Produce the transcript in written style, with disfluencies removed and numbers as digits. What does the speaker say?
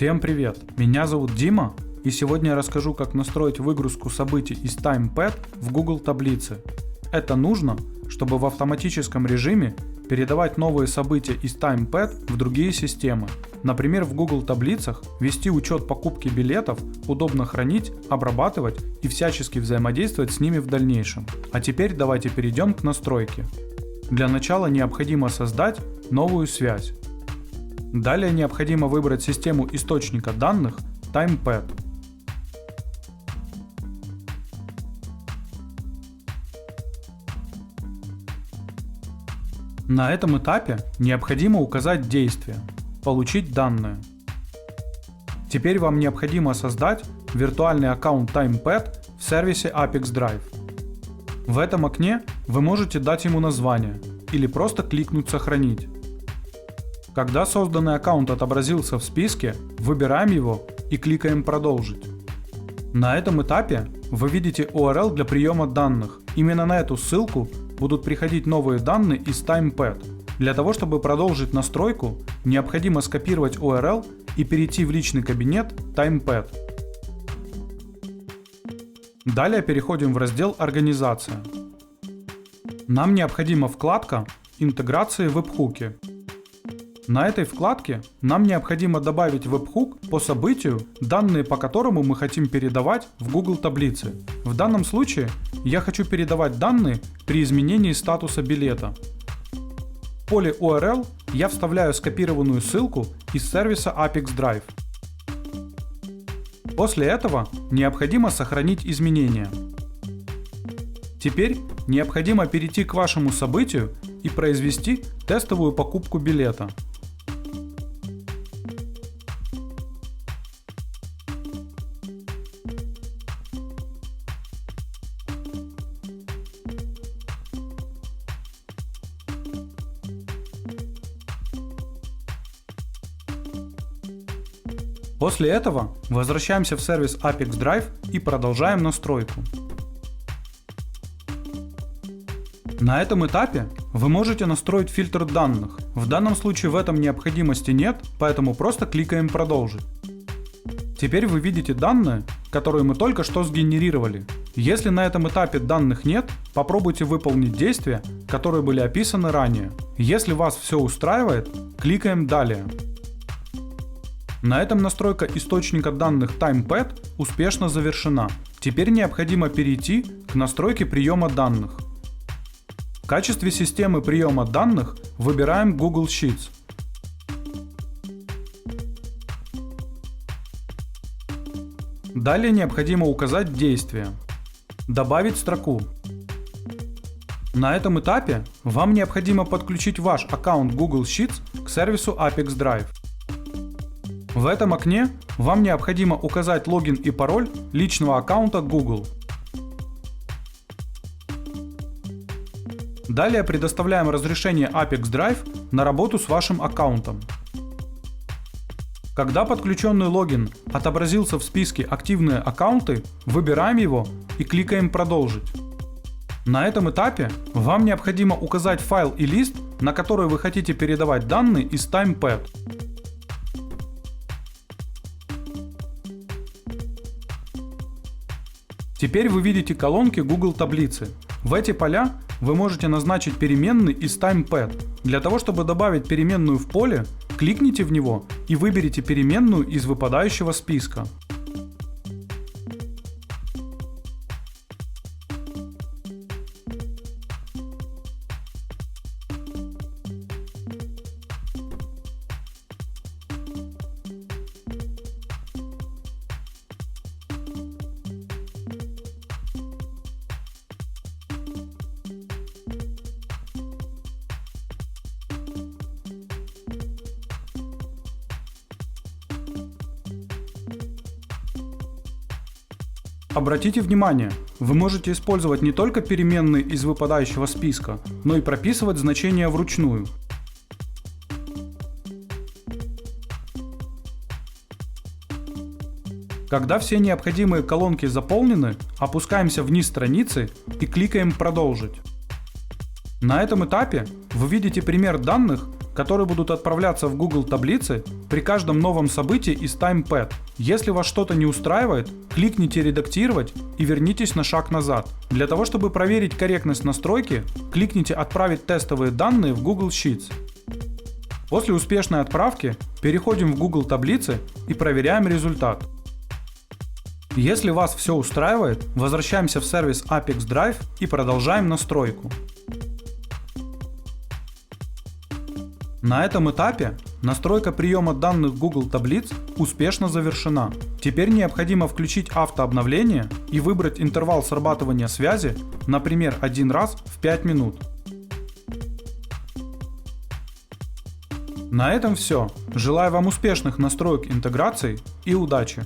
Всем привет! Меня зовут Дима, и сегодня я расскажу, как настроить выгрузку событий из TimePad в Google таблицы. Это нужно, чтобы в автоматическом режиме передавать новые события из TimePad в другие системы. Например, в Google таблицах вести учет покупки билетов удобно хранить, обрабатывать и всячески взаимодействовать с ними в дальнейшем. А теперь давайте перейдем к настройке. Для начала необходимо создать новую связь. Далее необходимо выбрать систему источника данных TimePad. На этом этапе необходимо указать действие «Получить данные». Теперь вам необходимо создать виртуальный аккаунт TimePad в сервисе Apex Drive. В этом окне вы можете дать ему название или просто кликнуть «Сохранить». Когда созданный аккаунт отобразился в списке, выбираем его и кликаем «Продолжить». На этом этапе вы видите URL для приема данных. Именно на эту ссылку будут приходить новые данные из TimePad. Для того, чтобы продолжить настройку, необходимо скопировать URL и перейти в личный кабинет TimePad. Далее переходим в раздел «Организация». Нам необходима вкладка «Интеграции в веб-хуке». На этой вкладке нам необходимо добавить в веб-хук по событию, данные по которому мы хотим передавать в Google таблицы. В данном случае я хочу передавать данные при изменении статуса билета. В поле URL я вставляю скопированную ссылку из сервиса Apex Drive. После этого необходимо сохранить изменения. Теперь необходимо перейти к вашему событию и произвести тестовую покупку билета. После этого возвращаемся в сервис Apex Drive и продолжаем настройку. На этом этапе вы можете настроить фильтр данных. В данном случае в этом необходимости нет, поэтому просто кликаем «Продолжить». Теперь вы видите данные, которые мы только что сгенерировали. Если на этом этапе данных нет, попробуйте выполнить действия, которые были описаны ранее. Если вас все устраивает, кликаем «Далее». На этом настройка источника данных TimePad успешно завершена. Теперь необходимо перейти к настройке приема данных. В качестве системы приема данных выбираем Google Sheets. Далее необходимо указать действие. Добавить строку. На этом этапе вам необходимо подключить ваш аккаунт Google Sheets к сервису Apex Drive. В этом окне вам необходимо указать логин и пароль личного аккаунта Google. Далее предоставляем разрешение Apex Drive на работу с вашим аккаунтом. Когда подключенный логин отобразился в списке «Активные аккаунты», выбираем его и кликаем «Продолжить». На этом этапе вам необходимо указать файл и лист, на который вы хотите передавать данные из TimePad. Теперь вы видите колонки Google таблицы. В эти поля вы можете назначить переменный из TimePad. Для того, чтобы добавить переменную в поле, кликните в него и выберите переменную из выпадающего списка. Обратите внимание, вы можете использовать не только переменные из выпадающего списка, но и прописывать значения вручную. Когда все необходимые колонки заполнены, опускаемся вниз страницы и кликаем «Продолжить». На этом этапе вы видите пример данных, которые будут отправляться в Google таблицы при каждом новом событии из TimePad. Если вас что-то не устраивает, кликните «Редактировать» и вернитесь на шаг назад. Для того, чтобы проверить корректность настройки, кликните «Отправить тестовые данные в Google Sheets». После успешной отправки переходим в Google таблицы и проверяем результат. Если вас все устраивает, возвращаемся в сервис Apex Drive и продолжаем настройку. На этом этапе настройка приема данных Google таблиц успешно завершена. Теперь необходимо включить автообновление и выбрать интервал срабатывания связи, например, 1 раз в 5 минут. На этом все. Желаю вам успешных настроек интеграции и удачи!